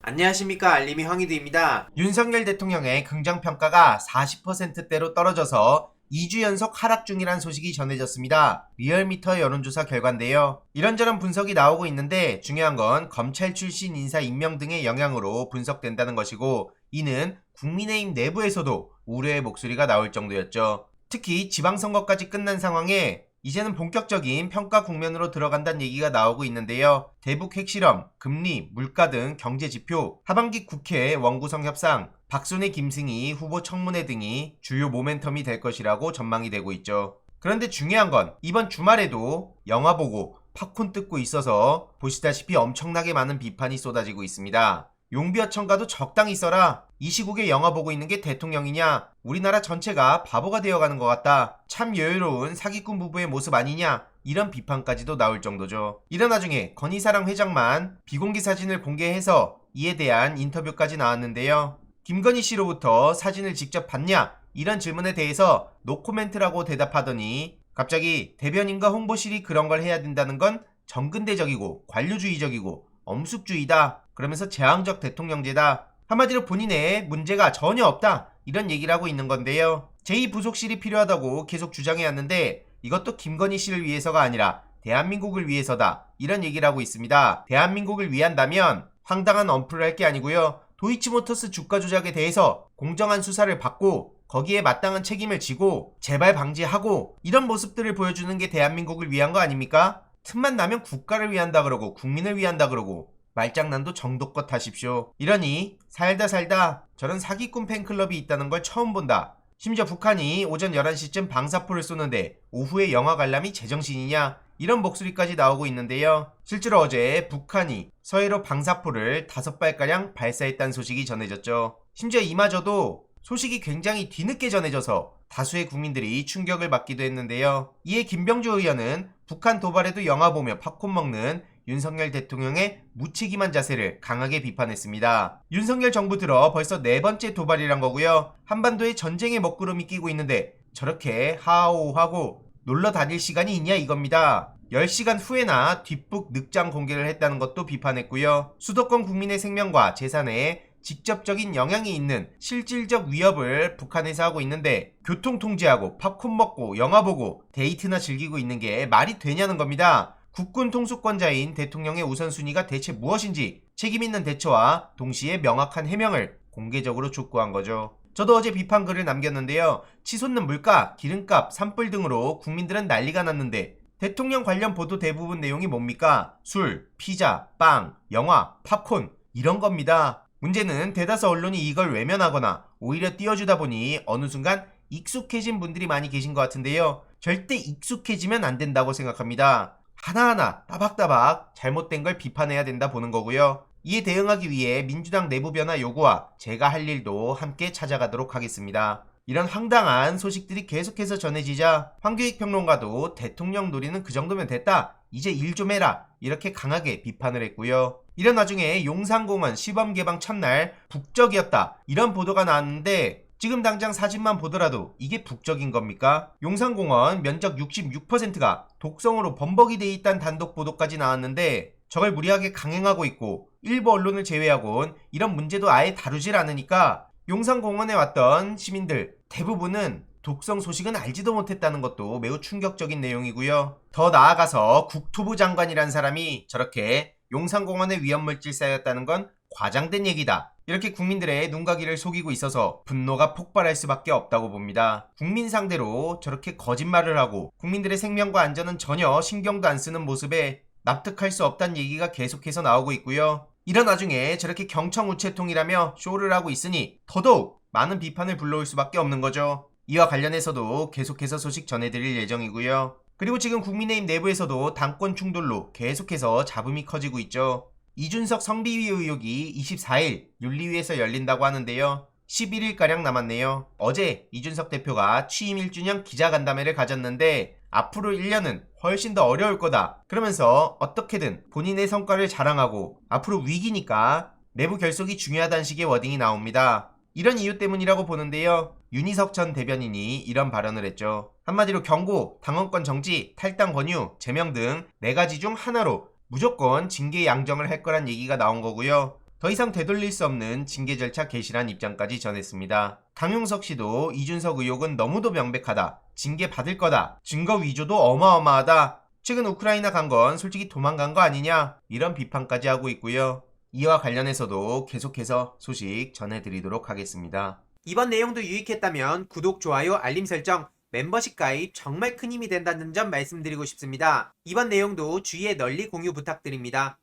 안녕하십니까, 알림이 황희두입니다. 윤석열 대통령의 긍정평가가 40%대로 떨어져서 2주 연속 하락 중이란 소식이 전해졌습니다. 리얼미터 여론조사 결과인데요. 이런저런 분석이 나오고 있는데 중요한 건 검찰 출신 인사 임명 등의 영향으로 분석된다는 것이고, 이는 국민의힘 내부에서도 우려의 목소리가 나올 정도였죠. 특히 지방선거까지 끝난 상황에 이제는 본격적인 평가 국면으로 들어간다는 얘기가 나오고 있는데요. 대북 핵실험, 금리, 물가 등 경제지표, 하반기 국회 원구성 협상, 박순애 김승희 후보 청문회 등이 주요 모멘텀이 될 것이라고 전망이 되고 있죠. 그런데 중요한 건 이번 주말에도 영화 보고 팝콘 뜯고 있어서 보시다시피 엄청나게 많은 비판이 쏟아지고 있습니다. 용비어천가도 적당히 써라. 이 시국에 영화 보고 있는 게 대통령이냐? 우리나라 전체가 바보가 되어가는 것 같다. 참 여유로운 사기꾼 부부의 모습 아니냐? 이런 비판까지도 나올 정도죠. 이런 와중에 건희사랑 회장만 비공개 사진을 공개해서 이에 대한 인터뷰까지 나왔는데요. 김건희 씨로부터 사진을 직접 봤냐? 이런 질문에 대해서 노코멘트라고 대답하더니 갑자기 대변인과 홍보실이 그런 걸 해야 된다는 건 정근대적이고 관료주의적이고 엄숙주의다. 그러면서 제왕적 대통령제다. 한마디로 본인의 문제가 전혀 없다. 이런 얘기를 하고 있는 건데요. 제2부속실이 필요하다고 계속 주장해왔는데 이것도 김건희 씨를 위해서가 아니라 대한민국을 위해서다. 이런 얘기를 하고 있습니다. 대한민국을 위한다면 황당한 언플을 할 게 아니고요. 도이치모터스 주가 조작에 대해서 공정한 수사를 받고 거기에 마땅한 책임을 지고 재발 방지하고 이런 모습들을 보여주는 게 대한민국을 위한 거 아닙니까? 틈만 나면 국가를 위한다 그러고 국민을 위한다 그러고 말장난도 정도껏 하십시오. 이러니 살다 저런 사기꾼 팬클럽이 있다는 걸 처음 본다. 심지어 북한이 오전 11시쯤 방사포를 쏘는데 오후에 영화 관람이 제정신이냐? 이런 목소리까지 나오고 있는데요. 실제로 어제 북한이 서해로 방사포를 5발가량 발사했다는 소식이 전해졌죠. 심지어 이마저도 소식이 굉장히 뒤늦게 전해져서 다수의 국민들이 충격을 받기도 했는데요. 이에 김병주 의원은 북한 도발에도 영화 보며 팝콘 먹는 윤석열 대통령의 무책임한 자세를 강하게 비판했습니다. 윤석열 정부 들어 벌써 4번째 도발이란 거고요. 한반도에 전쟁의 먹구름이 끼고 있는데 저렇게 하하호호하고 놀러 다닐 시간이 있냐 이겁니다. 10시간 후에나 뒷북 늑장 공개를 했다는 것도 비판했고요. 수도권 국민의 생명과 재산에 직접적인 영향이 있는 실질적 위협을 북한에서 하고 있는데 교통 통제하고 팝콘 먹고 영화 보고 데이트나 즐기고 있는 게 말이 되냐는 겁니다. 국군 통수권자인 대통령의 우선순위가 대체 무엇인지 책임있는 대처와 동시에 명확한 해명을 공개적으로 촉구한 거죠. 저도 어제 비판글을 남겼는데요. 치솟는 물가, 기름값, 산불 등으로 국민들은 난리가 났는데 대통령 관련 보도 대부분 내용이 뭡니까? 술, 피자, 빵, 영화, 팝콘 이런 겁니다. 문제는 대다수 언론이 이걸 외면하거나 오히려 띄워주다 보니 어느 순간 익숙해진 분들이 많이 계신 것 같은데요. 절대 익숙해지면 안 된다고 생각합니다. 하나하나 따박따박 잘못된 걸 비판해야 된다 보는 거고요. 이에 대응하기 위해 민주당 내부 변화 요구와 제가 할 일도 함께 찾아가도록 하겠습니다. 이런 황당한 소식들이 계속해서 전해지자 황교익 평론가도 대통령 놀이는 그 정도면 됐다. 이제 일 좀 해라. 이렇게 강하게 비판을 했고요. 이런 와중에 용산공원 시범 개방 첫날 북적이었다. 이런 보도가 나왔는데 지금 당장 사진만 보더라도 이게 북적인 겁니까? 용산공원 면적 66%가 독성으로 범벅이 돼 있다는 단독 보도까지 나왔는데 저걸 무리하게 강행하고 있고 일부 언론을 제외하곤 이런 문제도 아예 다루질 않으니까 용산공원에 왔던 시민들 대부분은 독성 소식은 알지도 못했다는 것도 매우 충격적인 내용이고요. 더 나아가서 국토부 장관이란 사람이 저렇게 용산공원에 위험물질 쌓였다는 건 과장된 얘기다. 이렇게 국민들의 눈과 귀를 속이고 있어서 분노가 폭발할 수밖에 없다고 봅니다. 국민 상대로 저렇게 거짓말을 하고 국민들의 생명과 안전은 전혀 신경도 안 쓰는 모습에 납득할 수 없다는 얘기가 계속해서 나오고 있고요. 이런 와중에 저렇게 경청우체통이라며 쇼를 하고 있으니 더더욱 많은 비판을 불러올 수밖에 없는 거죠. 이와 관련해서도 계속해서 소식 전해드릴 예정이고요. 그리고 지금 국민의힘 내부에서도 당권 충돌로 계속해서 잡음이 커지고 있죠. 이준석 성비위 의혹이 24일 윤리위에서 열린다고 하는데요. 11일가량 남았네요. 어제 이준석 대표가 취임 1주년 기자간담회를 가졌는데 앞으로 1년은 훨씬 더 어려울 거다. 그러면서 어떻게든 본인의 성과를 자랑하고 앞으로 위기니까 내부 결속이 중요하다는 식의 워딩이 나옵니다. 이런 이유 때문이라고 보는데요. 윤희석 전 대변인이 이런 발언을 했죠. 한마디로 경고, 당원권 정지, 탈당 권유, 제명 등 4가지 중 하나로 무조건 징계 양정을 할 거란 얘기가 나온 거고요. 더 이상 되돌릴 수 없는 징계 절차 개시란 입장까지 전했습니다. 강용석 씨도 이준석 의혹은 너무도 명백하다. 징계 받을 거다. 증거 위조도 어마어마하다. 최근 우크라이나 간 건 솔직히 도망간 거 아니냐? 이런 비판까지 하고 있고요. 이와 관련해서도 계속해서 소식 전해드리도록 하겠습니다. 이번 내용도 유익했다면 구독, 좋아요, 알림 설정, 멤버십 가입 정말 큰 힘이 된다는 점 말씀드리고 싶습니다. 이번 내용도 주위에 널리 공유 부탁드립니다.